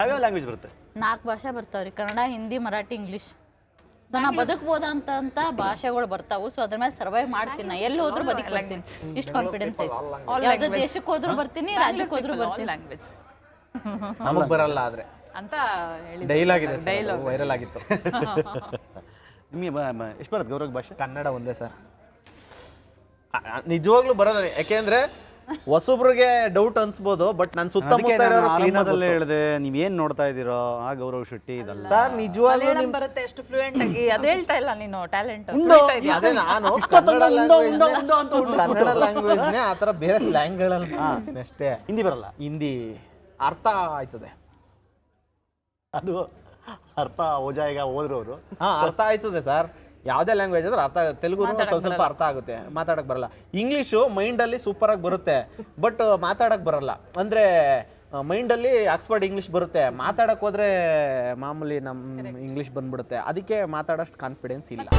ಯಾವ್ಯಾವ ಲ್ಯಾಂಗ್ವೇಜ್ ಬರುತ್ತೆ? 4 ಭಾಷೆ ಬರ್ತಾವ್ರಿ, ಕನ್ನಡ, ಹಿಂದಿ, ಮರಾಠಿ, ಇಂಗ್ಲೀಷ್. ಸೊ ನಾ ಬದುಕ್ಬೋದಂತ ಭಾಷೆಗಳು ಬರ್ತಾವು. ಸೊ ಅದ್ರ ಮೇಲೆ ಸರ್ವೈವ್ ಮಾಡ್ತೀನಿ. ನಾ ಎಲ್ಲಿ ಹೋದ್ರು ಬದುಕ್ತೀನಿ, ಇಷ್ಟು ಕಾನ್ಫಿಡೆನ್ಸ್ ಐತಿ. ಯಾವ್ದು ದೇಶಕ್ಕೆ ಹೋದ್ರು ಬರ್ತೀನಿ, ರಾಜ್ಯಕ್ಕೆ ಹೋದ್ರು ಬರ್ತೀನಿ. ಲ್ಯಾಂಗ್ವೇಜ್ ನಮಗ್ ಬರಲ್ಲ ಆದ್ರೆ ಅಂತ ಹೇಳಿ ಡೈಲಾಗ್ ಇದೆ, ವೈರಲ್ ಆಗಿತ್ತು. ನಿಮಗೆ ಎಷ್ಟು ಬರುತ್ತೆ ಗೌರವ ಭಾಷೆ? ಕನ್ನಡ ಒಂದೇ ಸರ್, ನಿಜವಾಗ್ಲೂ ಬರೋದ. ಯಾಕೆಂದ್ರೆ ಹೊಸೊಬ್ರಿಗೆ ಡೌಟ್ ಅನ್ಸ್ಬೋದು, ಬಟ್ ನಾನು ಸುತ್ತಮುತ್ತ ಆಲಿನಾದಲ್ಲೇ ಹೇಳಿದೆ ನೀವೇನ್ ನೋಡ್ತಾ ಇದ್ದೀರೋ ಆ ಗೌರವ್ ಶೆಟ್ಟಿ ಇದಲ್ಲ ಸರ್. ನಿಜವಾಗ್ಲೂ ನಿಮ್ ಬರುತ್ತೆ ಎಷ್ಟು ಫ್ಲೂಯೆಂಟ್ ಆಗಿ, ಅದ್ ಹೇಳ್ತಾ ಇಲ್ಲ ನೀನು ಟ್ಯಾಲೆಂಟ್. ಅದೇ ನಾನು ಕನ್ನಡ ಲ್ಯಾಂಗ್ವೇಜ್ನೇ ಆ ಥರ ಬೇರೆ ಸ್ಲ್ಯಾಂಗ್ಗಳಲ್ಲಿ ಮಾಡ್ತೀನಿ ಅಷ್ಟೇ. ಹಿಂದಿ ಬರಲ್ಲ? ಹಿಂದಿ ಅರ್ಥ ಆಯ್ತದೆ, ಅದು ಅರ್ಥ ಓಜಾಯಿಗ ಹೋದ್ರು ಅವರು. ಅರ್ಥ ಆಯ್ತದೆ ಸರ್. ಯಾವುದೇ ಲ್ಯಾಂಗ್ವೇಜ್ ಅಂದ್ರೆ ಅರ್ಥ, ತೆಲುಗು ಸ್ವಲ್ಪ ಅರ್ಥ ಆಗುತ್ತೆ, ಮಾತಾಡಕ್ ಬರಲ್ಲ. ಇಂಗ್ಲೀಷು ಮೈಂಡಲ್ಲಿ ಸೂಪರ್ ಆಗಿ ಬರುತ್ತೆ, ಬಟ್ ಮಾತಾಡಕ್ ಬರಲ್ಲ. ಅಂದ್ರೆ ಮೈಂಡಲ್ಲಿ ಆಕ್ಸ್ಫರ್ಡ್ ಇಂಗ್ಲೀಷ್ ಬರುತ್ತೆ, ಮಾತಾಡಕ್ ಹೋದ್ರೆ ಮಾಮೂಲಿ ನಮ್ಮ ಇಂಗ್ಲೀಷ್ ಬಂದ್ಬಿಡುತ್ತೆ. ಅದಕ್ಕೆ ಮಾತಾಡೋಷ್ಟು ಕಾನ್ಫಿಡೆನ್ಸ್ ಇಲ್ಲ.